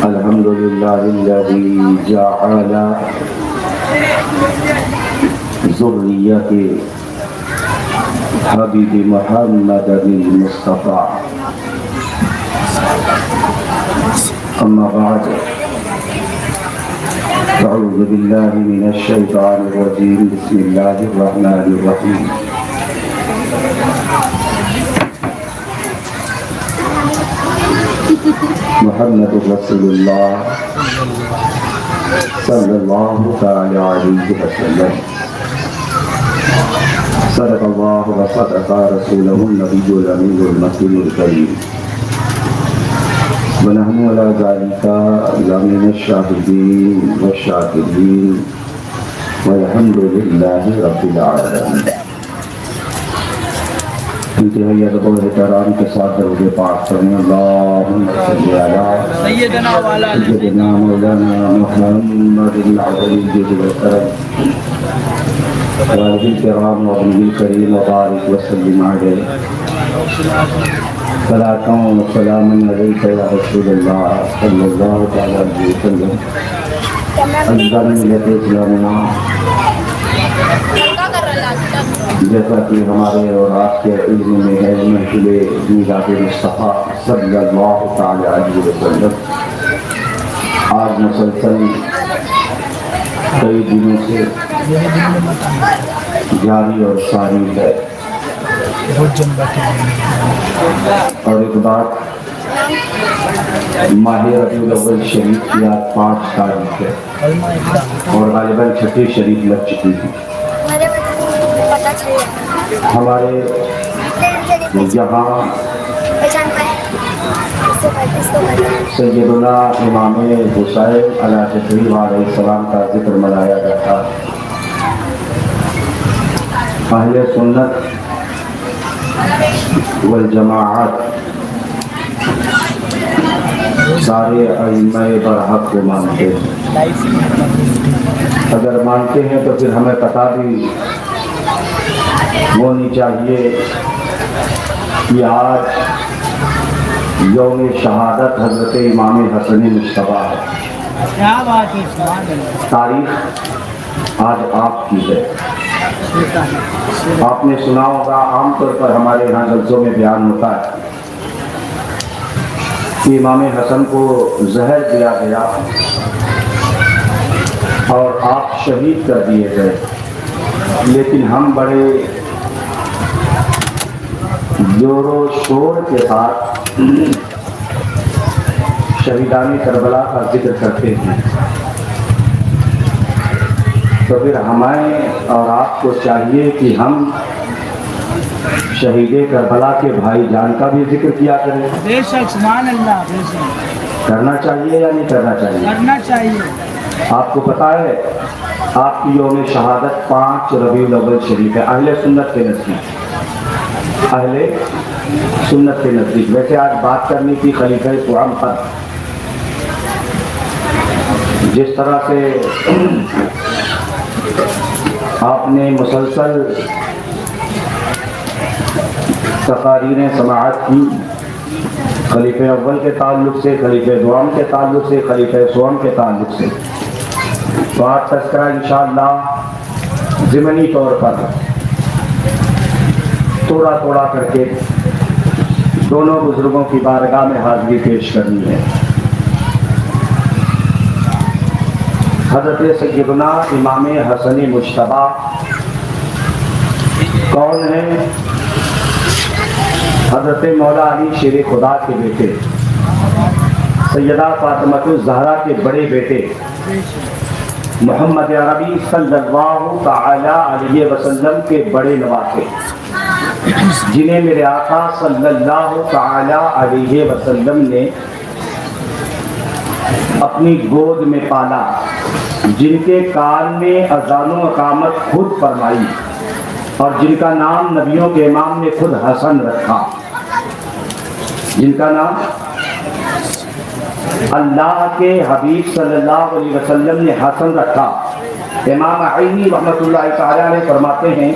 الحمد لله الذي جعل ذرية حبيب محمد المصطفى. أما بعد أعوذ بالله من الشيطان الرجيم. بسم الله الرحمن الرحيم. محمد رسول الله صلى الله تعالى عليه وسلم. صدق الله وصدق رسوله النبي الأمين المكي الكريم. ونحن على ذلك لمن الشاهدين والشاكرين والحمد لله رب العالمين. انتہائی ادب و احترام کے ساتھ درود پاک کریں. اللہم صلی علی سیدنا مولانا محمد العظیم والکرم والد الکرام وابن الکریم وبارک وسلم علیہ. صلاۃ و سلام علیک یا رسول اللہ صلی اللہ علیہ وسلم. عزیزان ملت اسلامیہ، جیسا کہ ہمارے اور آپ کے علم میں ہے، محفل میلاد مصطفیٰ صلی اللہ تعالی علیہ وسلم آج مسلسل کئی دنوں سے جاری اور ساری ہے. اور ایک بات، ماہ ربیع الاول شریف کی آج 5 تاریخ ہے اور غالباً 6 شریف لگ چکی تھی. ہمارے یہاں سیدنا امام حسین علیہ السلام کا ذکر منایا جاتا ہے. اہل سنت والجماعت سارے ائمہ برحق کو مانتے ہیں. اگر مانتے ہیں تو پھر ہمیں پتہ بھی ہونی چاہیے کہ آج یوم شہادت حضرت امام حسن مصطفیٰ ہے. تاریخ آج آپ کی ہے. آپ نے سنا ہوگا، عام طور پر ہمارے یہاں جلسوں میں بیان ہوتا ہے کہ امام حسن کو زہر دیا گیا اور آپ شہید کر دیے گئے. لیکن ہم بڑے زور و شور کے ساتھ شہیدان کربلا کا ذکر کرتے ہیں. تو پھر ہمیں اور آپ کو چاہیے کہ ہم شہید کربلا کے بھائی جان کا بھی ذکر کیا کریں. بے شک، سبحان اللہ. بے شک کرنا چاہیے یا نہیں کرنا چاہیے؟ کرنا چاہیے. آپ کو پتہ ہے آپ کی یوم شہادت 5 ربیع الاول شریف ہے اہل سنت کے نزدیک. اہل سنت کے نزدیک. ویسے آج بات کرنی تھی خلیفہ قرآن پر. جس طرح سے آپ نے مسلسل تقاریر سماعت کی خلیفہ اول کے تعلق سے، خلیفہ دوم کے تعلق سے، خلیفہ سوم کے تعلق سے، تو آج تذکرہ انشاءاللہ ضمنی طور پر توڑا توڑا کر کے دونوں بزرگوں کی بارگاہ میں حاضری پیش کرنی ہے. حضرت سیدنا امام حسن مجتبی کون ہیں؟ حضرت مولا علی شیر خدا کے بیٹے، سیدہ فاطمہ الزہرا کے بڑے بیٹے، محمد عربی صلی اللہ تعالی علیہ وسلم کے بڑے نواسے، جنہیں میرے آقا صلی اللہ تعالی علیہ وسلم نے اپنی گود میں پالا، جن کے کان میں اذان و اقامت خود فرمائی اور جن کا نام نبیوں کے امام نے خود حسن رکھا. جن کا نام اللہ کے حبیب صلی اللہ علیہ وسلم نے حسن رکھا. امام عینی رحمۃ اللہ تعالی علیہ فرماتے ہیں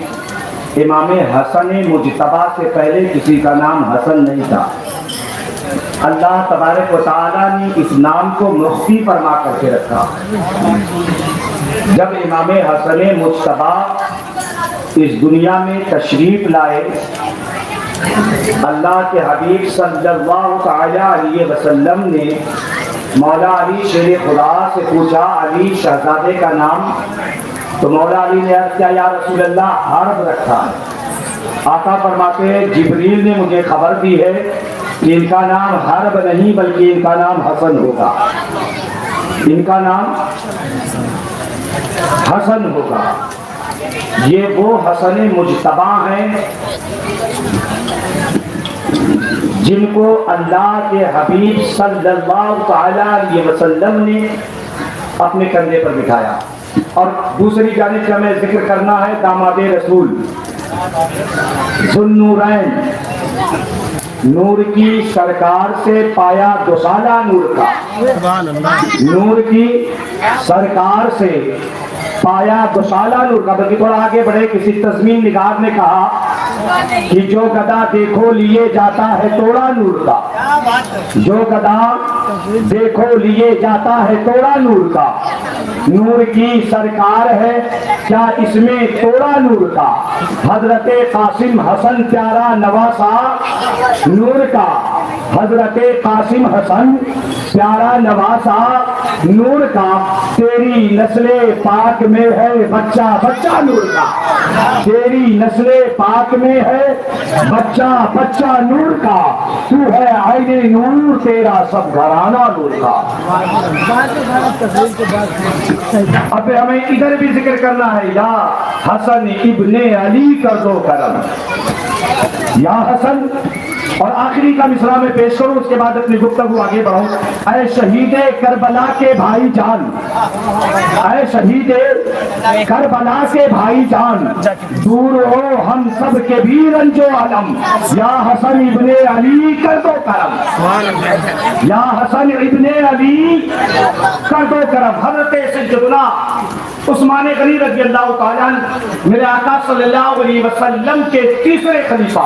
امام حسن مجتبی سے پہلے کسی کا نام حسن نہیں تھا. اللہ تبارک و تعالیٰ نے اس نام کو مخفی فرما کر کے رکھا۔ جب امام حسن مجتبیٰ اس دنیا میں تشریف لائے، اللہ کے حبیب صلی اللہ تعالی علیہ وسلم نے مولا علی شیر خدا سے پوچھا علی شہزادے کا نام، تو مولا علی نے عرض کیا یا رسول اللہ حرب رکھا ہے۔ آقا فرماتے ہیں جبریل نے مجھے خبر دی ہے کہ ان کا نام حرب نہیں بلکہ ان کا نام حسن ہوگا، ان کا نام حسن ہوگا۔ یہ وہ حسن مجتبیٰ ہیں جن کو اللہ کے حبیب صلی اللہ تعالی علیہ وسلم نے اپنے کندھے پر بٹھایا۔ اور دوسری جانب سے ہمیں ذکر کرنا ہے داماد رسول ذو النورین، نور کی سرکار سے پایا دوسالہ نور کا، نور کی سرکار سے پایا دوسالہ نور کا۔ بلکہ تھوڑا آگے بڑھے، کسی تضمین نگار نے کہا کہ جو گدا دیکھو لیے جاتا ہے توڑا نور کا، جو گدا دیکھو لیے جاتا ہے توڑا نور کا، نور کی سرکار ہے کیا اس میں توڑا نور کا، حضرت قاسم حسن پیارا نواسا نور کا، حضرت قاسم حسن پیارا نواسا نور کا، تیری نسل پاک میں ہے بچہ بچہ نور کا، تیری نسل پاک میں ہے بچہ بچہ نور کا، تو ہے عین نور تیرا سب گھرانہ نور کا۔ اب ہمیں ادھر بھی ذکر کرنا ہے، یا حسن ابن علی کر دو کرم، یا حسن۔ اور آخری کا مصرع میں پیش کروں، اس کے بعد اپنی گفتگو آگے بڑھوں۔ اے شہید کربلا کے بھائی جان، اے شہید کربلا کے بھائی جان، دور ہو ہم سب کے بھی رنج و علم، یا حسن ابن علی کر دو کرم، یا حسن ابن علی کر دو کرم۔ حضرت سیدنا عثمان غنی رضی اللہ تعالیٰ میرے آقا صلی اللہ علیہ وسلم کے تیسرے خلیفہ،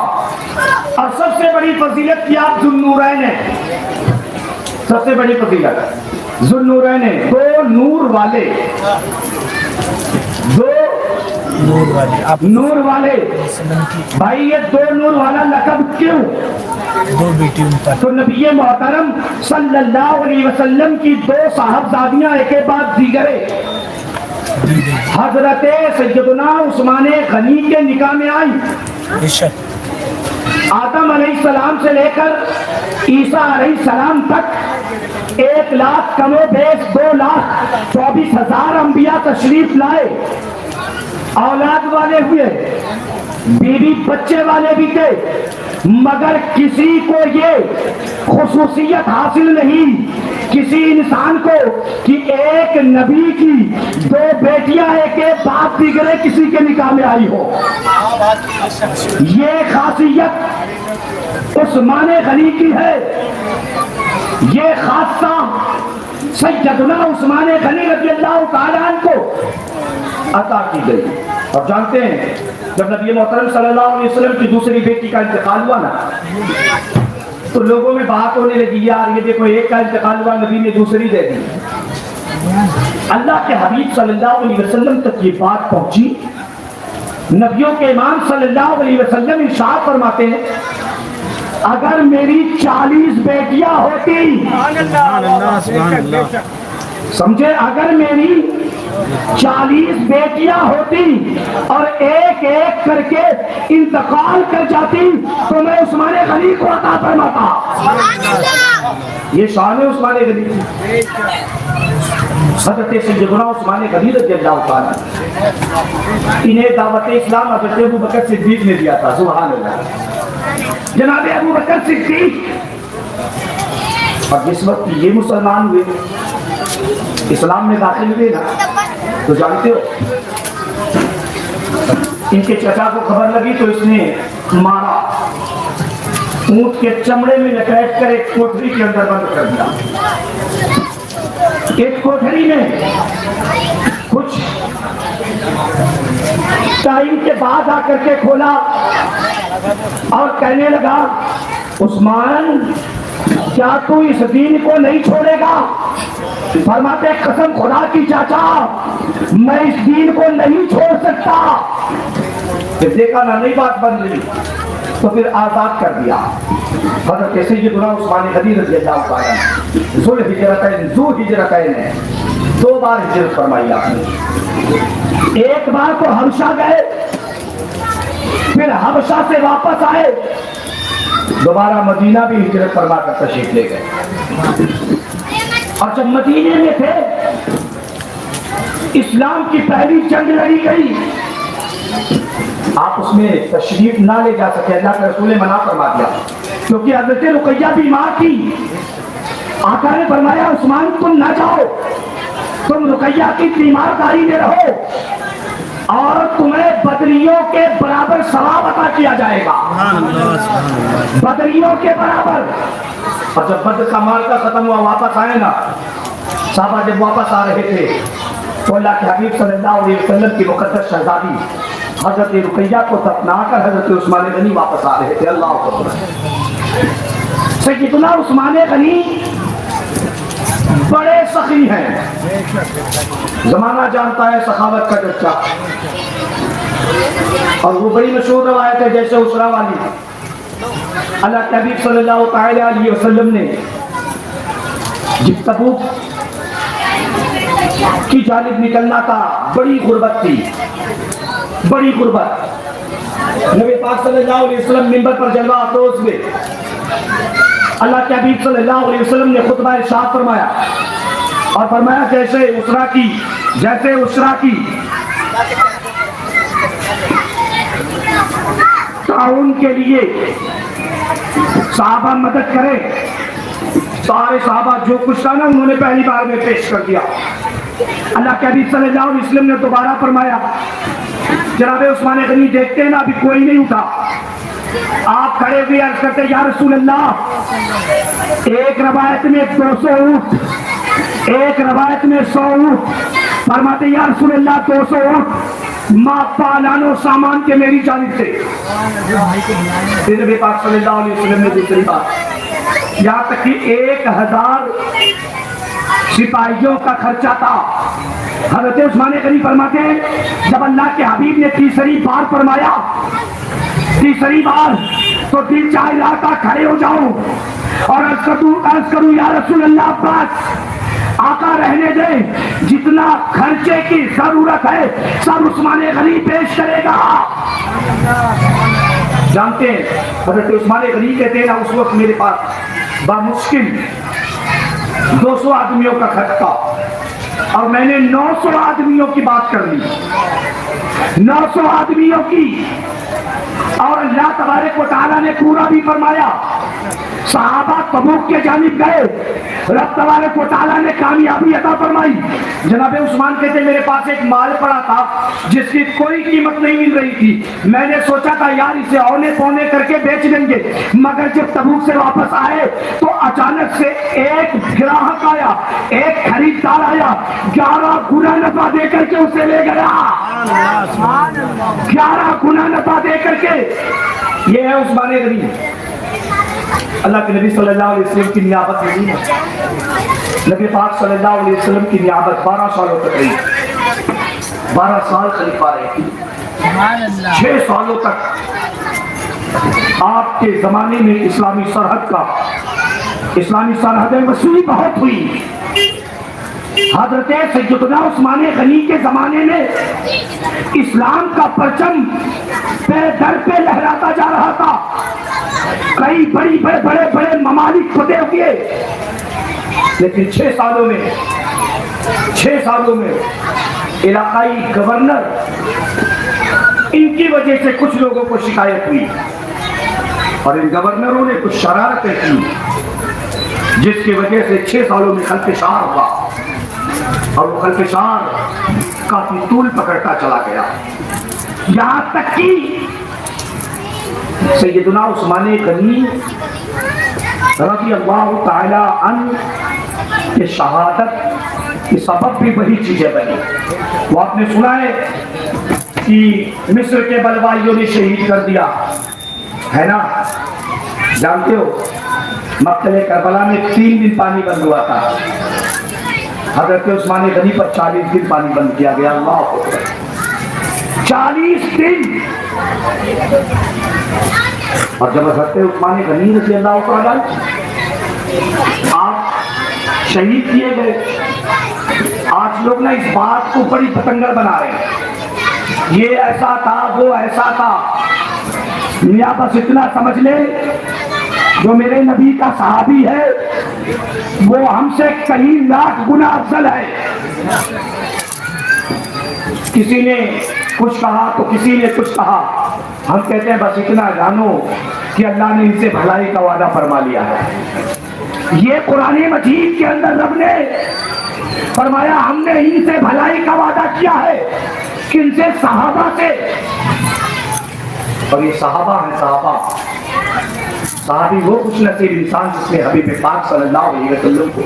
اور سب سے بڑی فضیلت کی آپ ذو النورین ہیں، سب سے بڑی فضیلت ذو النورین ہیں، دو نور والے، دو نور والے۔ بھائی یہ دو نور والا لقب کیوں؟ دو بیٹیوں پر تو نبی محترم صلی اللہ علیہ وسلم کی دو صاحبزادیاں ایک کے بعد دیگرے حضرت سیدنا عثمان غنی کے نکاح میں آئی۔ آدم علیہ السلام سے لے کر عیسیٰ علیہ السلام تک 1 لاکھ کم و بیش 2,24,000 انبیاء تشریف لائے، اولاد والے ہوئے، بیوی بچے والے بھی تھے، مگر کسی کو یہ خصوصیت حاصل نہیں، کسی انسان کو کہ ایک نبی کی 2 بیٹیاں ایک بعد دیگرے کسی کے نکاح میں آئی ہو۔ یہ خاصیت عثمان غنی کی ہے، یہ خاصہ سیدنا عثمان غنی رضی اللہ تعالیٰ عنہ کو عطا کی گئی۔ اور جانتے ہیں جب نبی محترم صلی اللہ علیہ وسلم کی دوسری بیٹی کا انتقال ہوا نا، تو لوگوں میں بات ہونے لگی یار یہ دیکھو ایک کا انتقال ہوا نبی نے دوسری دے دی۔ اللہ کے حبیب صلی اللہ علیہ وسلم تک یہ بات پہنچی، نبیوں کے امام صلی اللہ علیہ وسلم ارشاد فرماتے ہیں اگر میری 40 بیٹیاں ہوتی، سمجھے، اگر میری 40 بیٹیاں ہوتی اور ایک ایک کر کے انتقال کر جاتی تو میں عثمان غنی کو عطا فرماتا۔ یہ شان ہے عثمان غنی، حضرت سیدنا عثمان غنی رضی اللہ تعالیٰ، انہیں دعوت اسلام حضرت ابو بکر صدیق نے دیا تھا۔ سبحان اللہ، جناب ابو بکر صدیق۔ اور جس وقت یہ مسلمان ہوئے، اسلام میں داخل ہوئے نا، تو جانتے ہو ان کے چچا کو خبر لگی تو اس نے مارا، اونٹ کے چمڑے میں لپیٹ کر ایک کوٹھری کے اندر بند کر دیا۔ ایک کوٹھری میں کچھ ٹائم کے بعد آ کر کے کھولا اور کہنے لگا عثمان کیا تو اس دین کو نہیں چھوڑے گا؟ فرماتے قسم خدا کی چاچا میں اس دین کو نہیں چھوڑ سکتا. جب دیکھا نہ نہیں بات بن رہی تو پھر آزاد کر دیا. حضرت سیدنا عثمان غنی رضی اللہ عنہ ذو ہجرتین ہے، 2 بار ہجرت فرمائی آپ نے. ایک بار تو حبشہ گئے، پھر حبشہ سے واپس آئے، دوبارہ مدینہ بھی ہجرت فرما کر تشریف لے گئے. اور جب مدینے میں تھے اسلام کی پہلی جنگ لڑی گئی، آپ اس میں تشریف نہ لے جا سکے، اللہ کے رسول نے منع فرما دیا کیونکہ حضرت رقیہ بیمار تھی. آقا نے فرمایا عثمان تم نہ جاؤ، تم رقیہ کی تیمارداری میں رہو اور تمہیں بدریوں کے برابر ثواب عطا کیا جائے گا، بدریوں کے برابر. اور جب بدر کا معرکہ ختم ہوا واپس آئے نا، صحابہ جب واپس آ رہے تھے تو اللہ کے حبیب صلی اللہ علیہ وسلم کی مقدس شہزادی حضرت رقیہ کو دفنا کر حضرت عثمان غنی واپس آ رہے تھے. اللہ اکبر. سیدنا عثمان غنی بڑے سخی ہیں، زمانہ جانتا ہے سخاوت کا چرچا، اور وہ بڑی مشہور روایت ہے جیسے اسرا والی. اللہ کے حبیب صلی اللہ تعالی علیہ وسلم نے جب تبوک کی جانب نکلنا تھا، بڑی غربت تھی، بڑی غربت. نبی پاک صلی اللہ علیہ وسلم منبر پر جلوہ افروز ہوئے. اللہ کے حبیب صلی اللہ علیہ وسلم نے خطبہ ارشاد فرمایا اور فرمایا جیسے اسرا کی تعاون کے لیے صحابہ مدد کرے. سارے صحابہ جو کچھ تھا نا انہوں نے پہلی بار میں پیش کر دیا. اللہ کے حبیب صلی اللہ علیہ وسلم نے دوبارہ فرمایا جناب عثمان غنی دیکھتے ہیں نا ابھی کوئی نہیں اٹھا. آپ کھڑے ہوئے عرض کرتے یا رسول اللہ، ایک روایت میں 200 اونٹ، ایک روایت میں 100 اونٹ. فرماتے یا رسول اللہ 200 اونٹ ما پالانو سامان کے میری جانب سے. پھر نبی پاک صلی اللہ علیہ وسلم نے دوسری بات، یہاں تک کہ 1000 سپاہیوں کا خرچہ تھا. حضرت عثمان غنی فرماتے ہیں جب اللہ کے حبیب نے تیسری بار فرمایا، تیسری بار تو دل چاہ رہا تھا کھڑے ہو جاؤں اور عرض کروں یا رسول اللہ بس آقا رہنے دیں، جتنا خرچے کی ضرورت ہے سب عثمان غنی پیش کرے گا. جانتے ہیں حضرت عثمان غنی کہتے ہیں اس وقت میرے پاس بامشکل 200 آدمیوں کا خرچ تھا اور میں نے 900 آدمیوں کی بات کر لی، 900 آدمیوں کی. اور اللہ تبارک و تعالیٰ نے پورا بھی فرمایا. صحابہ تبوک کے جانب گئے، رب تبارک و تعالیٰ نے کامیابی عطا فرمائی. جناب عثمان کہتے میرے پاس ایک مال پڑا تھا جس کی کوئی قیمت نہیں مل رہی تھی. میں نے سوچا تھا یار اسے اونے پونے کر کے بیچ دیں گے، مگر جب تبوک سے واپس آئے تو اچانک سے ایک گراہک آیا، ایک خریدار آیا، 11 گنا نفع دے کر کے اسے لے گیا. 11 گنا نفع دے کر کے. یہ ہے عثمان غنی. اللہ کے نبی صلی اللہ علیہ وسلم کی نیابت نہیں ہے. نبی پاک صلی اللہ علیہ وسلم کی نیابت 12 سالوں تک رہی. 12 سال خلیفہ رہے. 6 سالوں تک آپ کے زمانے میں اسلامی سرحدیں وسیع بہت ہوئی. حضرت سیدنا عثمان غنی کے زمانے میں اسلام کا پرچم پہ در پہ لہراتا جا رہا تھا. کئی بڑے ممالک فتح ہوئے، لیکن 6 سالوں میں علاقائی گورنر ان کی وجہ سے کچھ لوگوں کو شکایت ہوئی اور ان گورنروں نے کچھ شرارتیں کی جس کی وجہ سے 6 سالوں میں خلفشار ہوا اور وہ خلفشار کافی طول پکڑتا چلا گیا. یہاں تک کہ سیدنا عثمان غنی رضی اللہ تعالی عنہ کی شہادت کے سبب بھی وہی چیزیں بنی. وہ آپ نے سنا ہے کہ مصر کے بلوائیوں نے شہید کر دیا ہے نا، جانتے ہو. مقتل کربلا میں 3 دن پانی بند ہوا تھا، حضرت عثمان غنی پر 40 دن پانی بند کیا گیا. اللہ اکبر، 40 دن. اور جب حضرت عثمان غنی رضی اللہ تعالیٰ آپ شہید کیے گئے، آج لوگ نا اس بات کو بڑی پتنگر بنا رہے ہیں، یہ ایسا تھا وہ ایسا تھا. میاں بس اتنا سمجھ لے، جو میرے نبی کا صحابی ہے وہ ہم سے کئی لاکھ گنا افضل ہے. کسی نے کچھ کہا تو کسی نے کچھ کہا، ہم کہتے ہیں بس اتنا جانو کہ اللہ نے ان سے بھلائی کا وعدہ فرما لیا ہے. یہ قرآن مجید کے اندر رب نے فرمایا ہم نے ان سے بھلائی کا وعدہ کیا ہے. کن سے؟ صحابہ سے. اور یہ صحابہ ہیں، صحابی وہ خوش نصیب انسان جس نے حبیب پاک صلی اللہ علیہ وسلم کو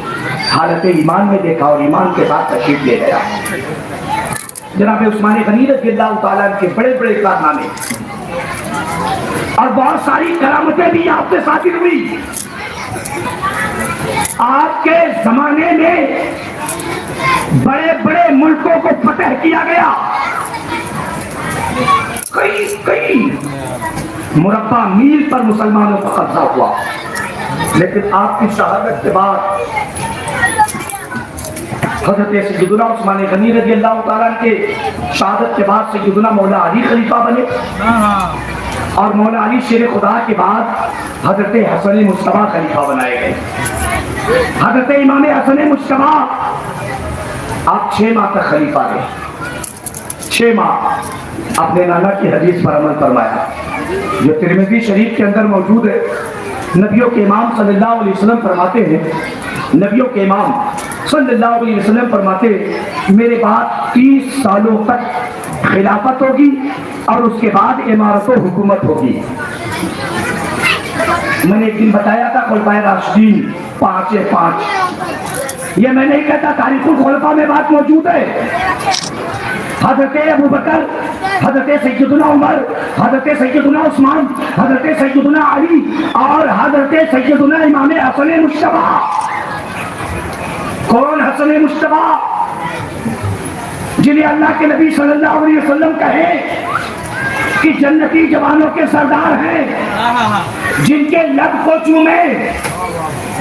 حالت ایمان میں دیکھا اور ایمان کے ساتھ تشریف لے گیا. جناب عثمان غنی رضی اللہ تعالیٰ کے بڑے بڑے کارنامے اور بہت ساری کرامتیں بھی آپ سے ثابت ہوئی. آپ کے زمانے میں بڑے بڑے ملکوں کو فتح کیا گیا، کئی مربع میل پر مسلمانوں کا قبضہ ہوا. لیکن آپ کی شہادت کے بعد حضرت سیدنا عثمان غنی رضی اللہ تعالیٰ کے شہادت کے بعد سیدنا مولا علی خلیفہ بنے، اور مولا علی شیر خدا کے بعد حضرت حسن مصطفیٰ خلیفہ بنائے گئے. حضرت امام حسن مصطفیٰ آپ 6 ماہ تک خلیفہ رہے. 6 ماہ اپنے نانا کی حدیث پر عمل فرمایا جو ترمذی شریف کے اندر موجود ہے. نبیوں کے امام صلی اللہ علیہ وسلم فرماتے ہیں، نبیوں کے امام صلی اللہ علیہ وسلم فرماتے میرے بعد 30 سالوں تک خلافت ہوگی اور اس کے بعد امارت و حکومت ہوگی. میں نے ایک دن بتایا تھا خلفائے راشدین 5 یہ میں نہیں کہتا، تاریخ الخلفاء میں بات موجود ہے. حضرت ابو بکر، حضرت سیدنا عمر، حضرت سیدنا عثمان، حضرت سیدنا علی اور حضرت سیدنا امام حسن مصطفیٰ. کون حسن مصطفیٰ؟ جنہیں اللہ کے نبی صلی اللہ علیہ وسلم کہے کہ جنتی جوانوں کے سردار ہیں، جن کے لب کو چومے،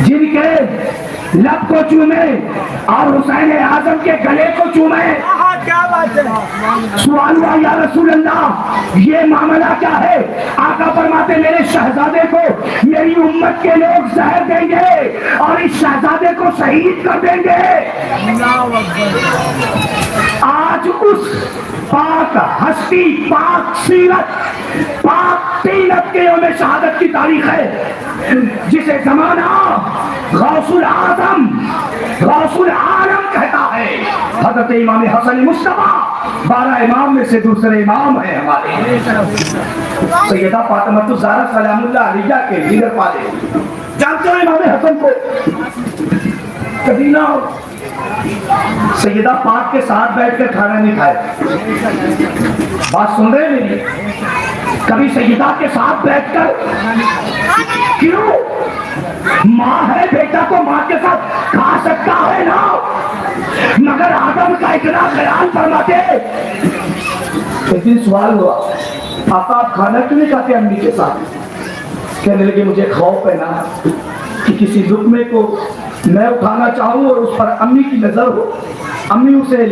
جن کے لب کو چومے اور حسین اعظم کے گلے کو چومے. سوال ہوا یا رسول اللہ یہ معاملہ کیا ہے؟ آقا فرماتے میرے شہزادے کو میری امت کے لوگ زہر دیں گے اور اس شہزادے کو شہید کر دیں گے. آج اس پاک ہستی، پاک سیرت، پاک طینت کے یوم شہادت کی تاریخ ہے جسے زمانہ غوث العظم، غوث العالم کہتا ہے. حضرت امام حسن مصطفیٰ 12 امام میں سے دوسرے امام ہیں ہمارے. سیدہ فاطمہ الزہرا سلام اللہ علیہ کے لیڈر پالے. جانتے ہو امام حسن کو؟ کبھی نہ سیدہ پاک کے ساتھ بیٹھ کر کھانا نہیں کھائے. بات سن رہے ہیں میری؟ کبھی سیدہ کے ساتھ بیٹھ کر، کیوں؟ ماں ہے، بیٹا تو ماں کے ساتھ کھا سکتا ہے نا، مگر آدم کا اتنا خیال فرماتے. ایک دن سوال ہوا آقا آپ کھانا کیوں نہیں کھاتے امی کے ساتھ؟ کہنے لگے مجھے خوف ہے نا کہ کسی لقمے کو میں اٹھانا چاہوں اور اس پر امی کی نظر ہو، امی اسے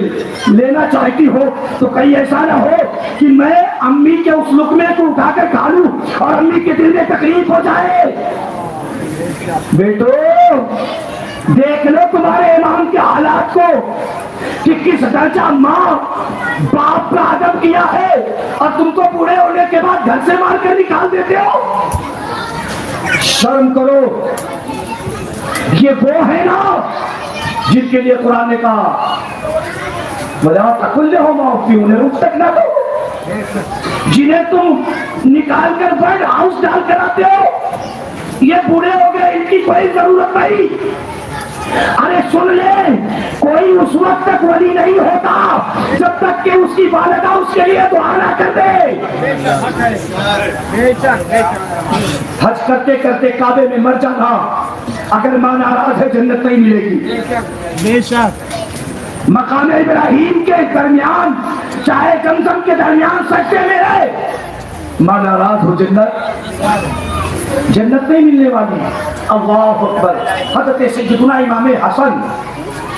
لینا چاہتی ہو تو کہیں ایسا نہ ہو کہ میں امی کے اس لقمے کو اٹھا کر کھا لوں اور امی کے دل میں تکلیف ہو جائے. بیٹو دیکھ لو تمہارے امام کے حالات کو کہ کس درجہ ماں باپ کا ادب کیا ہے اور تم کو بوڑھے ہونے کے بعد گھر سے مار کر نکال دیتے ہو. شرم کرو. یہ وہ ہے نا جن کے لیے قرآن نے کہا وَلَا تَقُلْ لَهُمَا اُفٍّ، انہیں رک تک نہ دو. جنہیں تم نکال کر برڈ ہاؤس ڈال کر آتے ہو، یہ بوڑھے ہو گئے، ان کی کوئی ضرورت نہیں. ارے سن لے، کوئی اس وقت تک ولی نہیں ہوتا جب تک کہ اس کی والدہ اس کے لیے دعا نہ کر دے. حج کرتے کرتے کعبے میں مر جانا اگر ماں ناراض ہے جنت نہیں ملے گی. بے شک. مقام ابراہیم کے درمیان چاہے زمزم کے درمیان سجدے میں رہے, ماں ناراض ہو جنت نہیں ملنے والی. اللہ اکبر. حضرت سیدنا امام حسن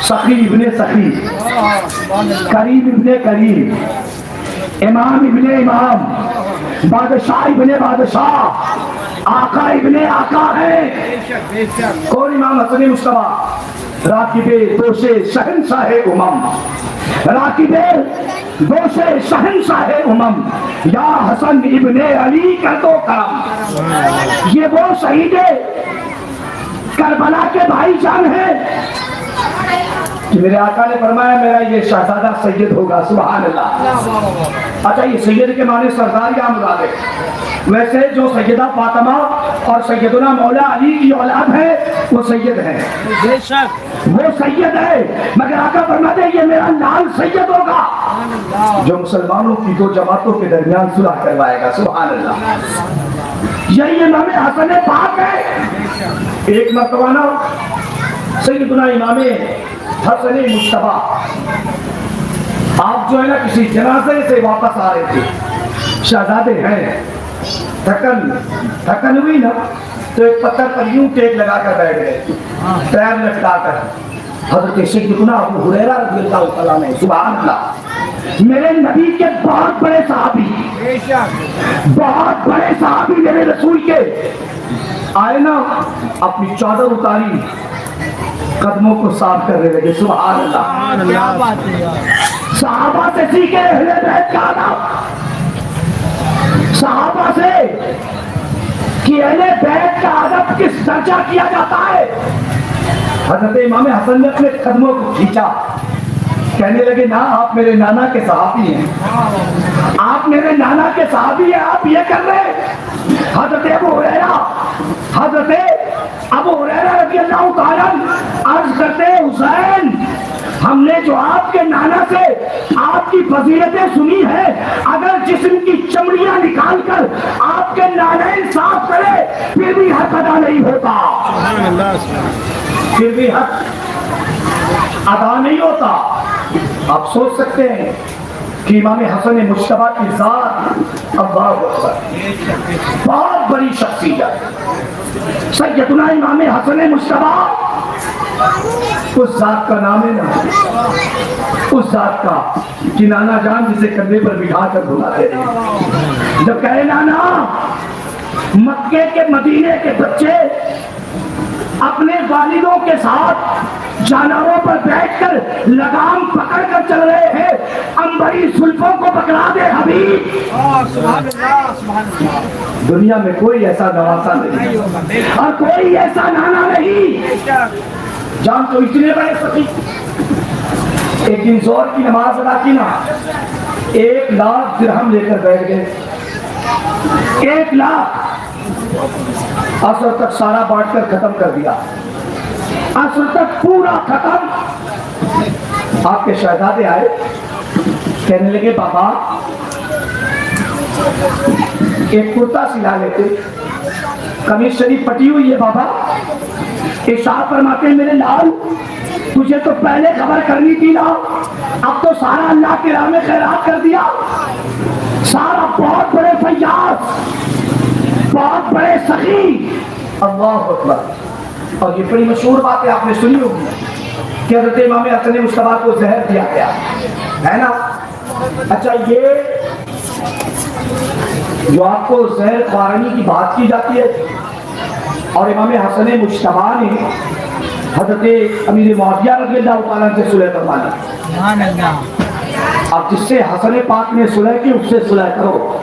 سخی ابن سخی, کریم ابن کریم, امام ابن امام, بادشاہ ابن بادشاہ, آقا ابن آقا ہے. کون؟ امام حسن مصطفیٰ, راکب دوش شہنشاہ امم, راکب دوش شہنشاہ امم, یا حسن ابن علی کر دو کرم. یہ وہ شہید کربلا کے بھائی جان ہیں کہ میرے آقا نے فرمایا میرا یہ شہزادہ سید ہوگا. سبحان اللہ. اچھا, یہ سید کے معنی سردار یا مراد ہے؟ ویسے جو سیدہ فاطمہ اور سیدنا مولا علی کی اولاد ہے وہ سید ہے. بے شک. وہ سید ہے, مگر آقا فرماتے ہیں یہ میرا لال سید ہوگا جو مسلمانوں کی دو جماعتوں کے درمیان صلح کروائے گا. سبحان اللہ. یہی امام حسن پاک ہے. ایک مرتبہ نا سیدنا امام حسن مصطفیٰ آپ جو ہے نا کسی جنازے سے واپس آ رہے تھے, شہزادے ہیں, تھکن ہوئی نا تو ایک پتھر پر یوں ٹیک لگا کر بیٹھ گئے, پیر لٹکا کر. حضرت سیدنا ابو ہریرہ رضی اللہ تعالیٰ عنہ, سبحان اللہ, میرے نبی کے بہت بڑے صحابی, بہت بڑے صحابی میرے رسول کے آئے نا, اپنی چادر اتاری, قدموں کو صاف کرنے لگے. سبحان اللہ. کیا بات ہے یار. صحابہ سے سیکھے اہل بیت کا ادب, صحابہ سے کہ اہل بیت کا ادب کس درجہ کیا جاتا ہے. حضرت امام حسن نے اپنے قدموں کو کھینچا, کہنے لگے نا آپ میرے نانا کے صحابی ہیں, آپ میرے نانا کے صحابی ہیں, آپ یہ کر رہے ہیں. حضرت ابو ہریرہ رضی اللہ تعالیٰ عرض کرتے ہیں حسین ہم نے جو آپ کے نانا سے آپ کی فضیلتیں سنی ہے, اگر جسم کی چمڑیاں نکال کر آپ کے نانا صاف کرے پھر بھی حق ادا نہیں ہوتا. پھر بھی حق ادا نہیں ہوتا. آپ سوچ سکتے ہیں کہ امام حسن مصطفیٰ کی ذات اللہ اکبر, بہت بڑی شخصیت. سیدنا امام حسن مصطفیٰ, اس ذات کا نام ہے نا, اس ذات کا کہ نانا جان جسے کندھے پر بٹھا کر بلاتے رہے. جب کہے نانا, مکے کے مدینے کے بچے اپنے والدوں کے ساتھ جانوروں پر بیٹھ کر لگام پکڑ کر چل رہے ہیں, عنبری زلفوں کو پکڑا دے حبیب. دنیا میں کوئی ایسا نواسا نہیں اور کوئی ایسا نانا نہیں. جان تو اتنے بڑے سخی, ایک دن زور کی نماز ادا کی نا, 1,00,000 درہم لے کر بیٹھ گئے. 1,00,000 عصر تک سارا بانٹ کر ختم کر دیا. عصر تک پورا ختم. آپ کے شہزادے آئے, کہنے لگے بابا ایک کرتا سلا لیتے, قمیص شریف پٹی ہوئی ہے بابا. ارشاد فرماتے ہیں میرے لال تجھے تو پہلے خبر کرنی تھی نا, اب تو سارا اللہ کی راہ میں خیرات کر دیا. سارا بہت بڑے فیاض, بہت بڑے سخی. اللہ اکبر. اور یہ بڑی مشہور بات ہے, آپ نے سنی ہوگی کہ حضرت امام حسن مصطفیٰ کو زہر دیا گیا ہے نا. اچھا, یہ جو آپ کو زہر خوارنی کی بات کی جاتی ہے, اور امام حسن مصطفیٰ نے حضرت امیر معاویہ رضی اللہ تعالیٰ سے صلح فرمائی. اب جس سے حسن پاک نے صلح کی اس سے صلح کرو,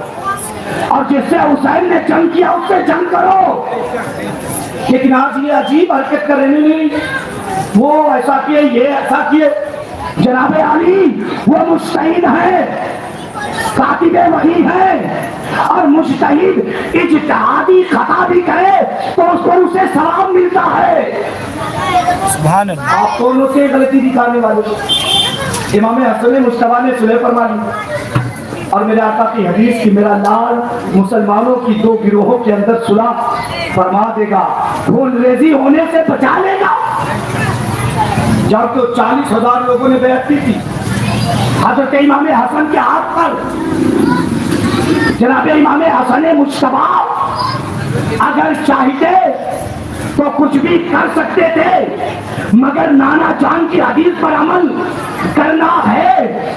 اور جس سے حسین نے جنگ کیا اس سے جنگ کرو. لیکن آج یہ عجیب حرکت کر رہے نہیں, وہ ایسا کیے, یہ ایسا کیے. جناب علی وہ مجتہد ہے, کاتب وحی ہے, اور مجتہد اجتہادی خطا بھی کرے تو اس پر اسے ثواب ملتا ہے. سبحان اللہ. آپ دونوں سے غلطی دکھانے والے. امام حسن مصطفیٰ نے صلح فرما لی, اور میرے آقا کی حدیث کی میرا لال مسلمانوں کی دو گروہوں کے اندر صلح فرما دے گا، خون ریزی ہونے سے بچا لے گا۔ جب تو 40,000 لوگوں نے بیعت کی تھی حضرت امام حسن کے ہاتھ پر، جناب امام حسن مجتبی اگر چاہتے تو کچھ بھی کر سکتے تھے، مگر نانا جان کی حدیث پر عمل کرنا ہے،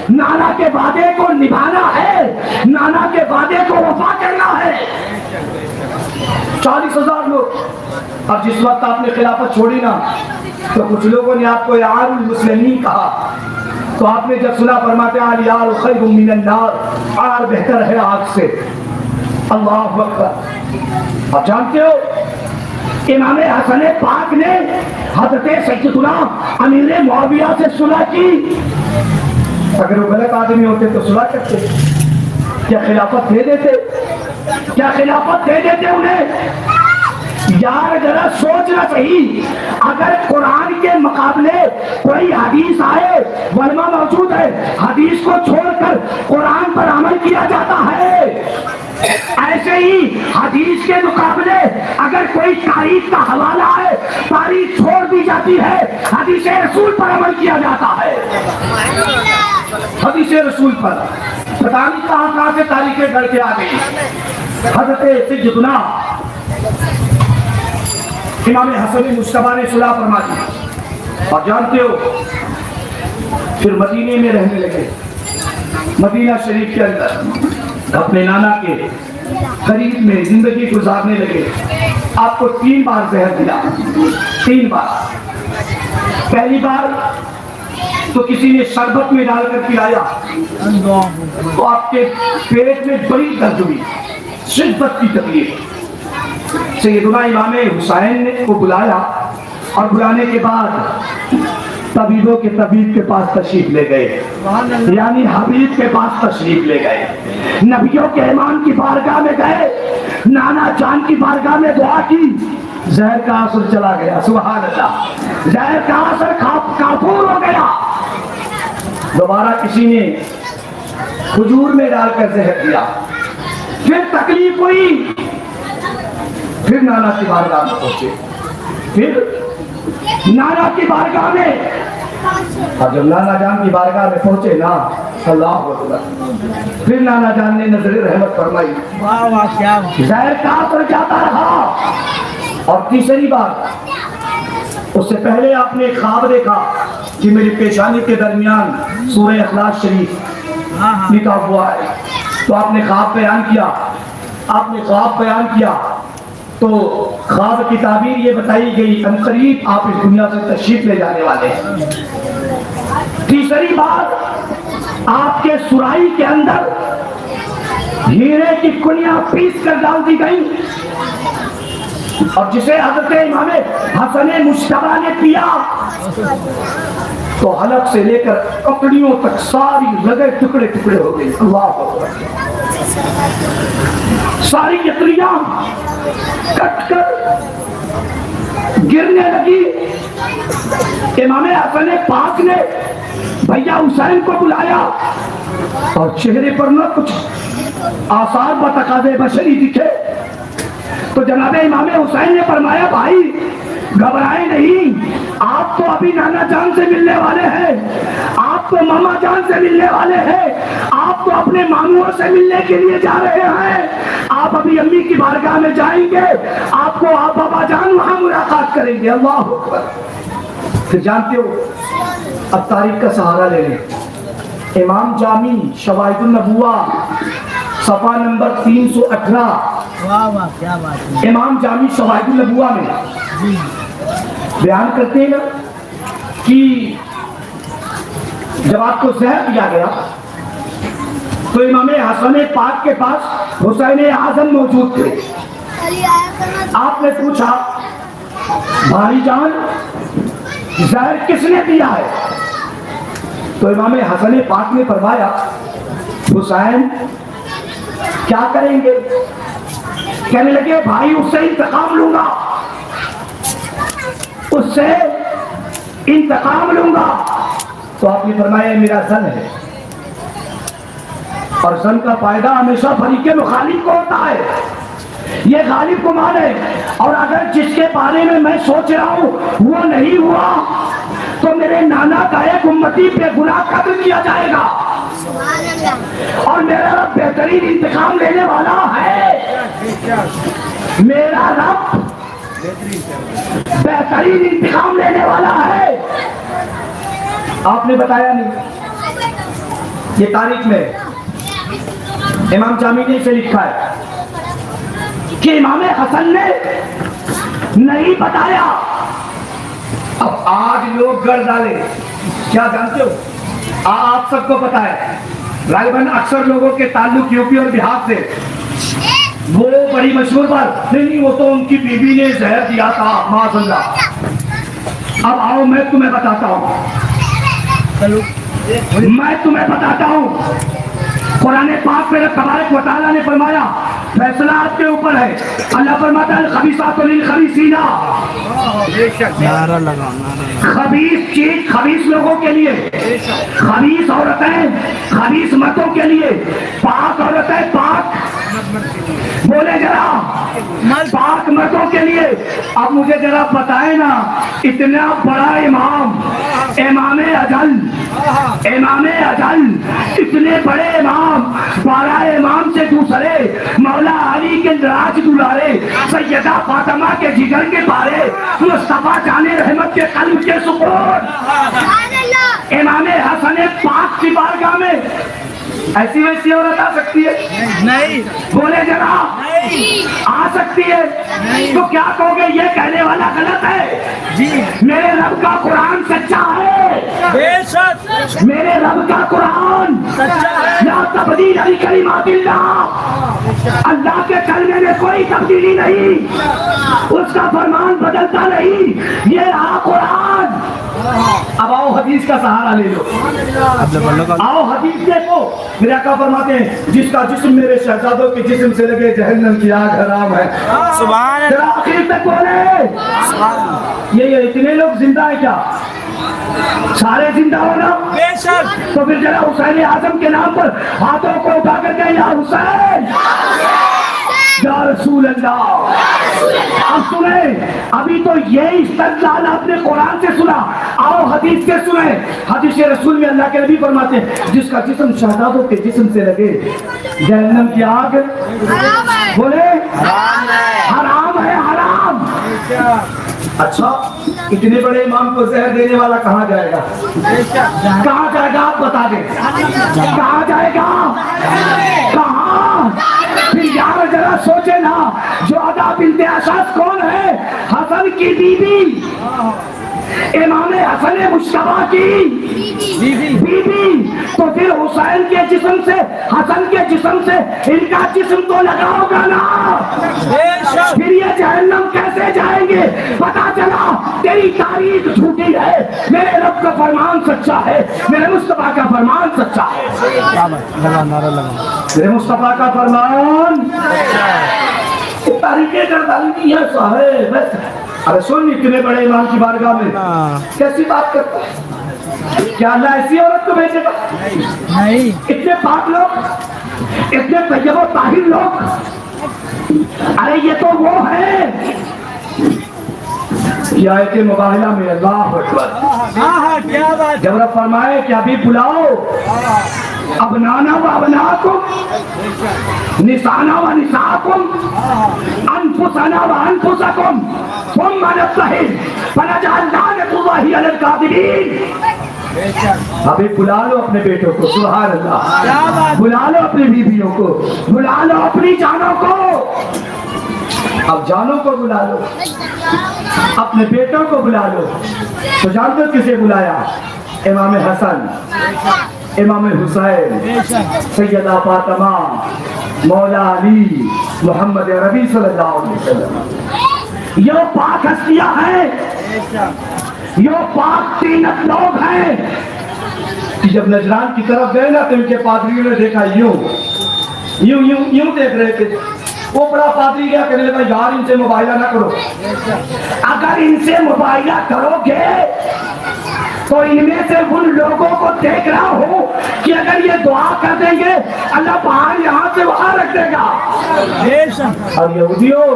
نانا کے وعدے کو نبھانا ہے، نانا کے وعدے کو وفا کرنا ہے۔ 40,000 لوگ۔ اب جس وقت آپ نے خلافت چھوڑی نا تو کچھ لوگوں نے آپ کو یار المسلمین کہا، تو آپ نے جب سنا فرماتے ہیں یار خیر من النار، آر بہتر ہے آگ سے۔ اللہ اکبر۔ آپ جانتے ہو امام حسن پاک نے حضرت سیدنا امیر معاویہ سے صلح کی۔ اگر وہ غلط آدمی ہوتے تو صلح کرتے، کیا خلافت دے دیتے؟ کیا خلافت دے دیتے انہیں؟ یار ذرا سوچنا صحیح، اگر قرآن کے مقابلے کوئی حدیث آئے، علماء موجود ہے، حدیث کو چھوڑ کر قرآن پر عمل کیا جاتا ہے، ایسے ہی حدیث کے مقابلے اگر کوئی تاریخ کا حوالہ ہے، تاریخ چھوڑ دی جاتی ہے، حدیث رسول پر عمل کیا جاتا ہے۔ حدیث رسول پر پتہ نہیں کہاں سے تاریخیں گھڑ کے آ گئی۔ حضرت سیدنا امام حسن مجتبی نے صلح فرما دی، اور جانتے ہو پھر مدینے میں رہنے لگے، مدینہ شریف کے اندر اپنے نانا کے قریب میں زندگی گزارنے لگے۔ آپ کو 3 بار زہر دیا، 3 بار۔ پہلی بار تو کسی نے شربت میں ڈال کر پلایا تو آپ کے پیٹ میں بڑی درد ہوئی، شدت کی تکلیف۔ سیدنا امام حسین نے کو بلایا، اور بلانے کے بعد طبیبوں کے طبیب کے پاس تشریف لے گئے، یعنی حبیب کے پاس تشریف لے گئے، نبیوں کے امام کی بارگاہ میں گئے، نانا جان کی بارگاہ میں دعا کی، زہر کا اثر چلا گیا، سبحان اللہ، زہر کا اثر کافور ہو گیا۔ دوبارہ کسی نے کھجور میں ڈال کر زہر دیا، پھر تکلیف ہوئی، پھر نانا کی بارگاہ میں پہنچے، پھر نانا کی بارگاہ میں، اور جب نانا جان کی بارگاہ میں پہنچے نا، اللہ اکبر، پھر نانا جان نے نظر رحمت فرمائی، زہر کا اثر جاتا رہا۔ اور تیسری بار، اس سے پہلے آپ نے خواب دیکھا کہ میری پیشانی کے درمیان سورہ اخلاص شریف لکھا ہوا ہے، تو آپ نے خواب بیان کیا، آپ نے خواب بیان کیا تو خواب کی تعبیر یہ بتائی گئی ان قریب آپ اس دنیا سے تشریف لے جانے والے ہیں۔ تیسری بات، آپ کے سرائی کے اندر ہیرے کی کنیاں پیس کر ڈال دی گئی، اور جسے حضرت امام حسن مجتبی نے پیا تو حلق سے لے کر ککڑیوں تک ساری رگیں ٹکڑے ٹکڑے ہو گئی۔ اللہ اکبر، ساری یقلیاں کٹ کر گرنے لگی۔ امام حسن پاک نے بھیا حسین کو بلایا، اور چہرے پر نہ کچھ آثار بتقاضے بشری دکھے، تو جناب امام حسین نے فرمایا بھائی گھبرائے نہیں، آپ تو ابھی نانا جان سے ملنے والے ہیں، آپ تو ماما جان سے ملنے والے ہیں، آپ تو اپنے ماموں سے ملنے کے لیے جا رہے ہیں، آپ ابھی امی کی بارگاہ میں جائیں گے، آپ کو آپ بابا جان وہاں ملاقات کریں گے۔ اللہ اکبر۔ پھر جانتے ہو، اب تاریخ کا سہارا لے لیں، امام جامی شواہد النبوہ صفحہ نمبر 318، امام جامی شواہد النبوہ میں بیان کرتے ہیں کہ جب آپ کو زہر دیا گیا تو امام حسن پاک کے پاس حسین اعظم موجود تھے۔ آپ نے پوچھا بھائی جان زہر کس نے دیا ہے؟ تو امام حسن پاک نے فرمایا حسین کیا کریں گے؟ کہنے لگے بھائی اس سے انتقام لوں گا، اس سے انتقام لوں گا۔ تو آپ نے فرمایا میرا زن ہے، اور زن کا فائدہ ہمیشہ فریق مخالف کو ہوتا ہے. یہ غالب گمان ہے. اور اگر جس کے بارے میں میں سوچ رہا ہوں وہ نہیں ہوا تو میرے نانا کا ایک امتی بے گناہ قتل کیا جائے گا. اور میرا رب بہترین انتقام لینے والا ہے. میرا رب بہترین انتقام لینے والا ہے. آپ نے بتایا نہیں. یہ تاریخ میں امام جامی نے اسے لکھا ہے کہ امام حسن نے نہیں بتایا. اب آج لوگ گڑ ڈالے. کیا جانتے ہو؟ آپ سب کو پتا ہے غالباً اکثر لوگوں کے تعلق یو پی اور بہار سے. وہ بڑی مشہور بات نہیں، وہ تو ان کی بیوی نے زہر دیا تھا معاذ اللہ. اب آؤ میں تمہیں بتاتا ہوں. میں تمہیں بتاتا ہوں. قرآن پاک میں تبارک و تعالیٰ نے فرمایا فیصلہ آپ کے اوپر ہے. اللہ فرماتا ہے الخبیثات للخبیثین. خبیث چیز خبیث لوگوں کے لیے، خبیث عورتیں خبیث مردوں کے لیے، پاک عورتیں پاک بولے ذرا پاک مردوں کے لیے. اب مجھے ذرا بتائیں نا، اتنا بڑا امام، امام اجل، امام اجل، اتنے بڑے امام، 12 امام سے دوسرے، مولا علی کے راج دلارے، سیدہ فاطمہ کے جگر کے پارے، مصطفیٰ جان رحمت کے قلب کے سکون، امام حسن پاک کی بارگاہ میں ایسی ویسی عورت آ سکتی ہے؟ نہیں. بولے ذرا آ سکتی ہے؟ تو کیا کہو گے یہ کہنے والا غلط ہے؟ جی میرے رب کا قرآن سچا ہے. بے شک میرے رب کا قرآن سچا ہے. لا تبدیل لکلمات اللہ. اللہ کے کلمے میں کوئی تبدیلی نہیں، اس کا فرمان بدلتا نہیں. یہ رہا قرآن. اب آؤ حدیث کا سہارا لے لو. آؤ حدیث دیکھو. میرے آقا فرماتے ہیں جس کا جسم میرے شہزادوں کے جسم سے لگے جہنم کی آگ حرام ہے. سبحان اللہ. ذرا آخر تک بولے. یہ اتنے لوگ زندہ ہیں کیا؟ سارے زندہ ہونا؟ بے شک. تو پھر ذرا حسین اعظم کے نام پر ہاتھوں کو اٹھا کر کے یا حسین یا رسول اللہ. اب سنیں، ابھی تو یہ استدلال آپ نے قرآن سے سنا. آؤ حدیث کے سنیں. حدیث رسول میں اللہ کے نبی فرماتے ہیں جس کا جسم شہزادوں کے جسم سے لگے جہنم کی آگ بولے حرام ہے. حرام. اچھا اتنے بڑے امام کو زہر دینے والا کہاں جائے گا؟ کہاں جائے گا آپ بتا دیں. کہاں جائے گا؟ کہاں؟ پھر یار ذرا سوچے نا، جو ادا بنت اشعث کون ہے؟ حسن کی بیوی، امام حسن مشتبہ کی بیوی. تو پھر حسین کے جسم سے حسن کے جسم سے ان کا جسم تو لگا ہوگا نا. پھر یہ جہنم کیسے جائیں گے؟ پتا چلا تیری تاریخ جھوٹی ہے، میرے رب کا فرمان سچا ہے، میرے مصطفیٰ کا فرمان سچا ہے. میرے مصطفیٰ کا فرمان تاریخیں گردانی کی ہے صاحب. ارے سن، اتنے بڑے امام کی بارگاہ میں کیسی بات کرتا ہے؟ کیا اللہ ایسی عورت کو بھیجے گا؟ نہیں. اتنے پاک لوگ، اتنے طیب و طاہر لوگ. ارے یہ تو وہ ہے یہ آیت مباہلہ میں اللہ اکبر. کیا بات. جب رب فرمائے کہ ابھی بلاؤ ابنانا و ابناکم، نسانا و نساکم، انفسنا و انفسکم، ثم نبتہل فنجعل لعنۃ اللہ علی الکاذبین. ابھی بلا لو اپنے بیٹوں کو. سبحان اللہ. بلا لو اپنی بیویوں کو، بلا لو اپنی جانوں کو. اب جانوں کو بلا لو، اپنے بیٹوں کو بلا لو. تو جانتے ہو کسے بلایا؟ امام حسن، امام حسین، سیدہ فاطمہ، مولا علی، محمد ربی صلی اللہ علیہ وسلم. یہ پاک ہستیاں ہیں، یہ پاک تینت لوگ ہیں. جب نجران کی طرف گئے نا تو ان کے پادریوں نے دیکھا یوں یوں یوں یوں دیکھ رہے تھے. وہ بڑا پادری گیا کہنے لگا یار ان سے مباہلہ نہ کرو. اگر ان سے مباہلہ کرو گے تو ان میں سے ان لوگوں کو دیکھ رہا ہوں کہ اگر یہ دعا کر دیں گے اللہ باہر یہاں سے وہاں رکھ دے گا. اور یہودیوں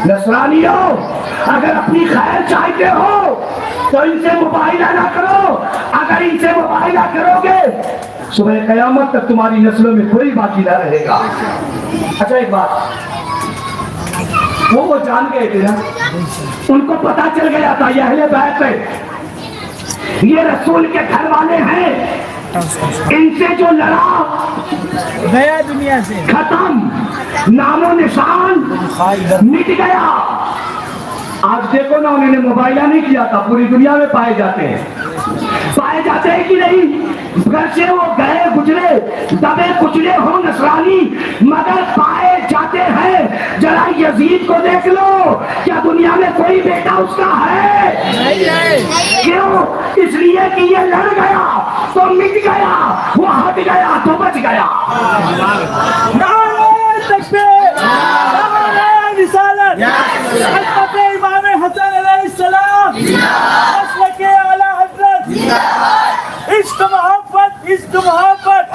نصرانیوں اگر اپنی خیر چاہتے ہو تو ان سے مباہلہ نہ کرو. اگر ان سے مباہلہ کرو گے صبح قیامت تک تمہاری نسلوں میں کوئی باقی نہ رہے گا. اچھا ایک بات, وہ جان گئے تھے نا, ان کو پتا چل گیا تھا یہ اہل بیت ہے, یہ رسول کے گھر والے ہیں, ان سے جو لڑا گیا دنیا سے, ختم, نام و نشان مٹ گیا. آج دیکھو نا, انہوں نے مباہلہ نہیں کیا تھا, پوری دنیا میں پائے جاتے ہیں کہ نہیں. گھر سے وہ گئے گزرے دبے کچلے ہوں نصرانی مگر پائے جاتے ہیں. ذرا یزید کو دیکھ لو, کیا دنیا میں کوئی بیٹا اس کا ہے؟ کیوں؟ اس لیے کہ یہ لڑ گیا تو مٹ گیا, وہ ہٹ گیا تو بچ گیا. امام حسن علیہ السلام مسلک اعلی حضرت, عشق محبت عشق محبت,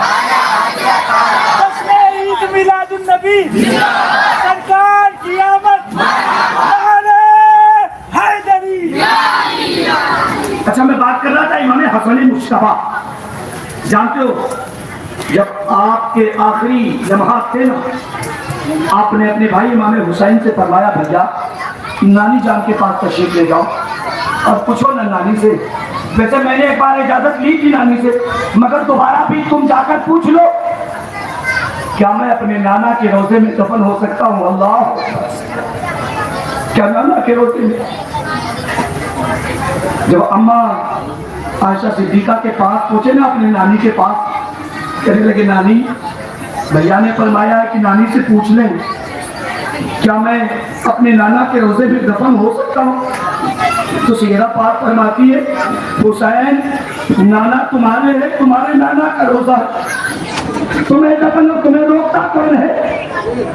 جشن عید میلاد النبی, سرکار کی آمد, حیدری. اچھا میں بات کر رہا تھا امام حسن مصطفیٰ. جانتے ہو جب آپ کے آخری لمحات تھے نا, آپ نے اپنے بھائی امام حسین سے فرمایا بھیا نانی جان کے پاس تشریف لے جاؤ اور پوچھو نا نانی سے. ویسے میں نے ایک بار اجازت لی تھی نانی سے, مگر دوبارہ بھی تم جا کر پوچھ لو کیا میں اپنے نانا کے روضے میں دفن ہو سکتا ہوں. اللہ, کیا نانا کے روضے میں؟ جب اماں عائشہ صدیقہ کے پاس پہنچے نا اپنے نانی کے پاس, کہنے لگے نانی بھیا نے فرمایا ہے کہ نانی سے پوچھ لیں کیا میں اپنے نانا کے روضے میں دفن ہو سکتا ہوں. تو سیرہ پاک فرماتی ہے حسین نانا تمہارے ہے, تمہارے نانا کا روضہ ہے, تمہیں دفن ہو, تمہیں روکتا کون ہے؟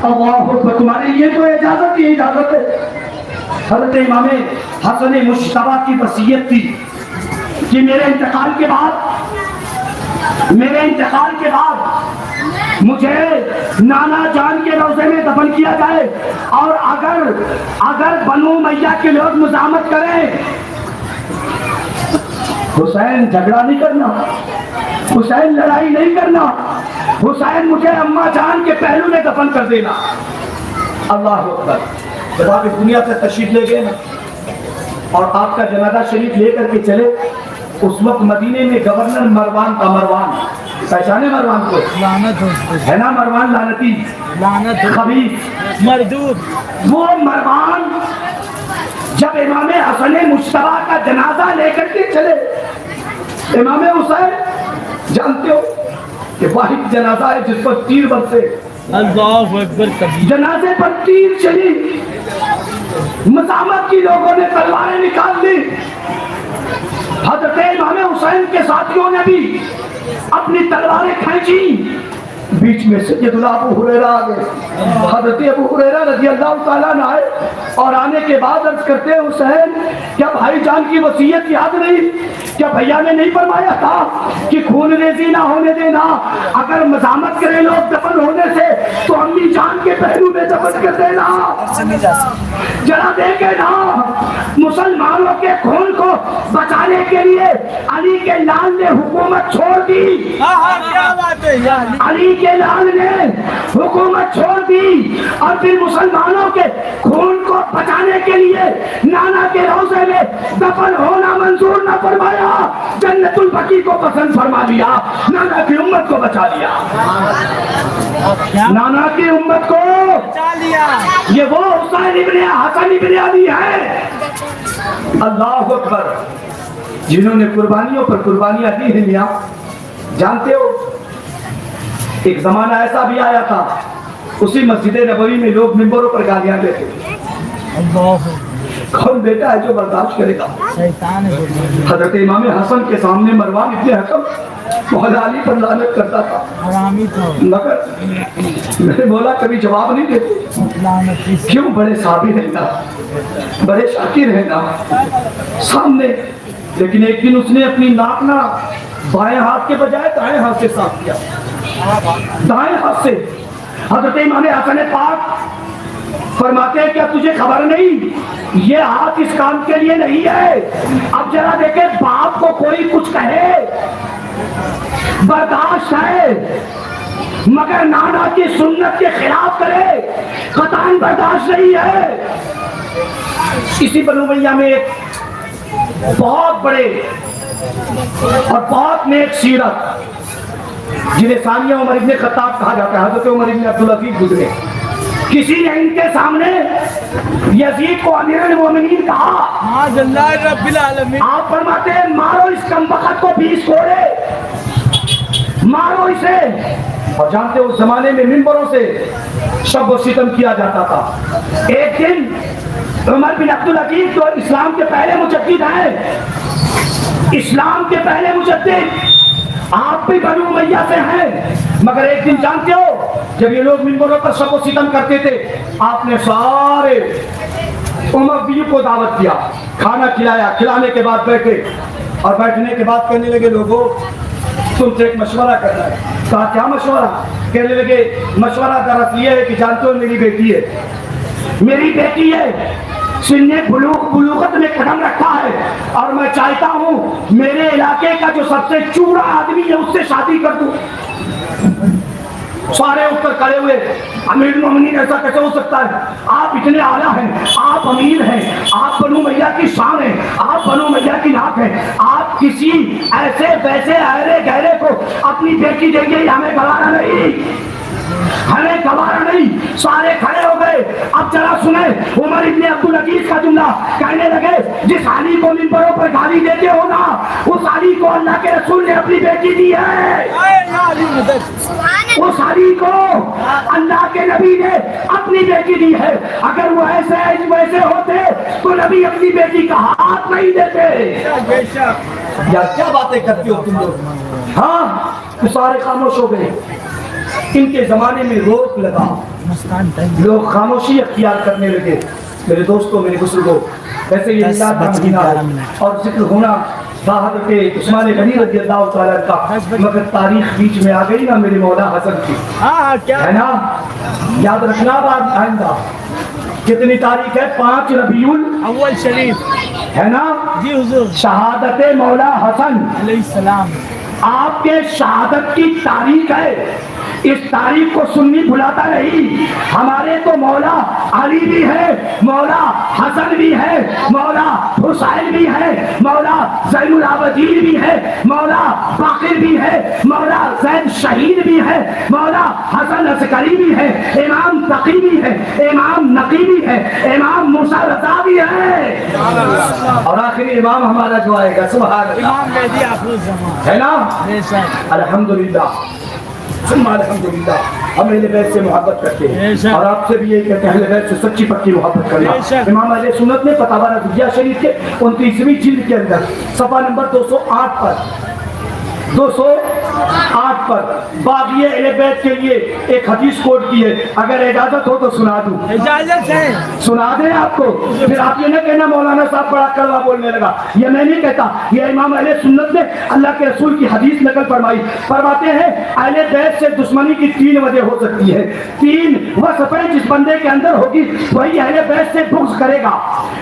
اللہ اکبر, تمہارے لیے تو اجازت ہی اجازت ہے. حضرت امام حسن مصطفیٰ کی وصیت تھی کہ میرے انتقال کے بعد مجھے نانا جان کے روضے میں دفن کیا جائے, اور اگر بنو امیہ کے لوگ مزاحمت کریں, حسین جھگڑا نہیں کرنا, حسین لڑائی نہیں کرنا, حسین مجھے اماں جان کے پہلو میں دفن کر دینا. اللہ اکبر. جب آپ اس دنیا سے تشریف لے گئے نا اور آپ کا جنازہ شریف لے کر کے چلے, اس وقت مدینے میں گورنر مروان تھا. مروان پہچانے مروان کو؟ ہے نا مروان لعنتی, خبیث, مردود. وہ مروان جب امام حسن مصطفیٰ کا جنازہ لے کر کے چلے, امام حسین جانتے ہو کہ واحد جنازہ ہے جس پر تیر برسے. اللہ اکبر کبیر. جنازے پر تیر چلی, مزاحمت کی لوگوں نے تلواریں نکال لی. حضرت امام حسین کے ساتھیوں نے بھی اپنی تلواریں کھینچی. بیچ میں سیدنا ابو ہریرہ آ گئے. حضرت ابو ہریرہ رضی اللہ تعالیٰ عنہ آئے اور آنے کے بعد عرض کرتے ہیں حسین کیا بھائی جان کی وصیت یاد نہیں؟ کیا بھیا نے نہیں فرمایا تھا کہ خون ریزی نہ ہونے دینا, اگر مزاحمت کرے لوگ دفن ہونے سے تو امی جان کے پہلو میں دفن کر دینا. ذرا دیکھے نا, مسلمانوں کے خون کو بچانے کے لیے علی کے لال نے حکومت چھوڑ دی. کیا بات ہے, علی کے لال نے حکومت چھوڑ دی اور پھر مسلمانوں کے خون کو بچانے کے لیے نانا کے روضے میں دفن ہونا منظور نہ فرمایا, جنت البقیع کو پسند فرما دیا, نانا کی امت کو بچا دیا. نانا کی امت کو بچا لیا. یہ وہ حسین ابن علی ہے. اللہ اکبر, جنہوں نے قربانیوں پر قربانیاں دی ہیں. میاں جانتے ہو ایک زمانہ ایسا بھی آیا تھا, اسی مسجد نبوی میں لوگ ممبروں پر گالیاں دیتے. کون بیٹا ہے جو برداشت کرے گا؟ حضرت امام حسن کے سامنے مروان ابن حکم مولا علی پر لعنت کرتا تھا, مگر میں نے بولا کبھی جواب نہیں دیتے. کیوں؟ بڑے صابر ہیں نا, بڑے شاکر ہیں نا. سامنے لیکن ایک دن اس نے اپنی ناک نہ بائیں ہاتھ کے بجائے دائیں ہاتھ سے صاف کیا، دائیں ہاتھ سے۔ حضرت امام حسن پاک فرماتے ہیں کیا تجھے خبر نہیں یہ ہاتھ اس کام کے لیے نہیں ہے؟ اب ذرا دیکھیں باپ کو کوئی کچھ کہے برداشت ہے، مگر نانا کی سنت کے خلاف کرے قطعاً برداشت نہیں ہے۔ اسی بنو امیہ میں ایک بہت بڑے اور بہت نیک سیرت جنہیں ثانیہ عمر ابن خطاب کہا جاتا ہے، حضرت عمر ابن عبدالعزیز گزرے، کسی نے ان کے سامنے یزید کو امیر المومنین کہا، معاذ اللہ رب العالمین، آپ فرماتے ہیں مارو اس کمبخت کو 20 کوڑے، مارو اسے۔ اور جانتے اس زمانے میں منبروں سے شب و ستم کیا جاتا تھا۔ ایک دن عمر بن عبدالعزیز جو اسلام کے پہلے مجدد ہیں، اسلام کے پہلے مجدد، آپ بھی بنو امیہ سے ہیں، مگر ایک دن جانتے ہو جب یہ لوگ منبروں پر شب و ستم کرتے تھے، آپ نے سارے امویوں کو دعوت دیا، کھانا کھلایا، کھلانے کے بعد بیٹھے اور بیٹھنے کے بعد کہنے لگے لوگوں تم سے ایک مشورہ کرنا ہے۔ کہا کیا مشورہ؟ کہنے لگے مشورہ دراصل یہ ہے کہ جانتے ہو میری بیٹی ہے، میری بیٹی ہے، سن بلوغت میں قدم رکھا ہے اور میں چاہتا ہوں میرے علاقے کا جو سب سے چوڑا آدمی ہے اس سے شادی کر دوں۔ سارے اٹھ کر کھڑے ہوئے، امیر المومنین ایسا کیسے ہو سکتا ہے؟ آپ اتنے اعلیٰ ہیں، آپ امیر ہیں، آپ بنو امیہ کی شان ہیں، آپ بنو امیہ کی ناک ہیں، آپ کسی ایسے ویسے ایرے گہرے کو اپنی بیٹی دیں گے، ہمیں گوارا نہیں، ہمیں گوارا نہیں۔ سارے کھڑے ہو گئے۔ اب ذرا سنیں عمر ابن عبدالعزیز کا جملہ، کہنے لگے جس علی کو منبروں پر گالی دیتے ہو نا، اس علی کو اللہ کے رسول نے اپنی بیٹی دی ہے، اس علی کو اللہ کے نبی نے اپنی بیٹی دی ہے۔ اگر وہ ایسے ویسے ہوتے تو نبی اپنی بیٹی کا ہاتھ نہیں دیتے۔ یا کیا باتیں کرتے ہو تم لوگ؟ ہاں تو سارے خاموش ہو گئے۔ ان کے زمانے میں روک لگا، لوگ خاموشی اختیار کرنے لگے۔ میرے دوستوں، میرے بزرگوں، ویسے یہ میلاد کا مہینہ ہے اور ذکر ہونا حضرت عثمان غنی رضی اللہ تعالیٰ کا، مگر تاریخ بیچ میں آ گئی نا میرے مولا حسن کی، ہے نا؟ یاد رکھنا بات آئندہ کتنی تاریخ ہے؟ 5 ربیع اول شریف، ہے نا؟ جی حضور، شہادت مولا حسن علیہ السلام، آپ کے شہادت کی تاریخ ہے۔ اس تاریخ کو سنی بھلاتا نہیں۔ ہمارے تو مولا علی بھی ہے، مولا حسن بھی ہے، مولا حسین بھی ہے، مولا زین العابدین بھی ہے، مولا باقر بھی ہے، مولا زید شہید بھی ہے، مولا حسن عسکری بھی ہے، امام تقی بھی ہے، امام نقی بھی ہے، امام موسیٰ رضا بھی ہے، اور آخری امام ہمارا جو آئے گا سبحان اللہ، امام مہدی آخر الزمان، ہے نا؟ بے شک، الحمدللہ ثم الحمدللہ ہم اہل بیت سے محبت کرتے ہیں اور آپ سے بھی یہ کہتے ہیں اہل بیت سے سچی پکی محبت کرنا۔ امام اہل سنت نے فتاوی رضویہ شریف کے 29ویں جلد کے اندر صفحہ نمبر 208 پر 208 پر باب یہ اہل بیت کے لیے ایک حدیث کوٹ کی ہے، اگر اجازت ہو تو سنا دوں؟ اجازت ہے، سنا دیں آپ کو، پھر آپ یہ نہ کہنا مولانا صاحب بڑا کڑوا بولنے لگا، یہ میں نہیں کہتا، یہ امام اہل سنت نے اللہ کے رسول کی حدیث نقل فرمائی۔ فرماتے ہیں اہل بیت سے دشمنی کی 3 وجہ ہو سکتی ہے، 3 وصفیں جس بندے کے اندر ہوگی وہی اہل بیت سے بغض کرے گا،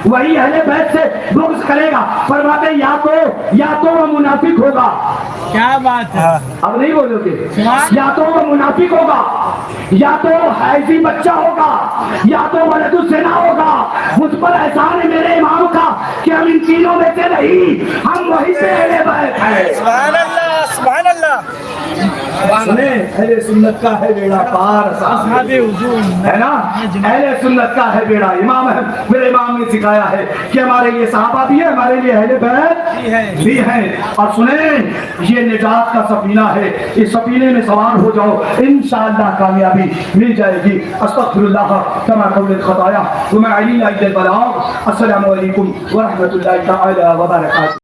وہی اہل بیت سے بغض کرے گا۔ فرماتے ہیں یا تو وہ منافق ہوگا، کیا بات ہے، اب نہیں بولو گے، یا تو وہ منافق ہوگا، یا تو وہ حیضی بچہ ہوگا، یا تو ولد الزنا ہوگا۔ مجھ پر احسان ہے میرے امام کا کہ ہم ان تینوں میں سے نہیں، ہم وہی سے اہل بیت ہیں۔ سبحان اللہ، سبحان اللہ۔ سنیں اہل سنت کا ہے بیڑا پار، اصحاب حضور، ہے نا؟ اہل سنت کا ہے بیڑا، میرے امام نے سکھایا ہے کہ ہمارے لیے صحابہ بھی ہے، ہمارے لیے اہل بیت بھی ہیں۔ اور سنیں یہ نجات کا سفینہ ہے، اس سفینے میں سوار ہو جاؤ، انشاءاللہ کامیابی مل جائے گی۔ استغفر اللہ کما قول الخطایا وما علی البلاغ۔ السلام علیکم ورحمۃ اللہ تعالی وبرکاتہ۔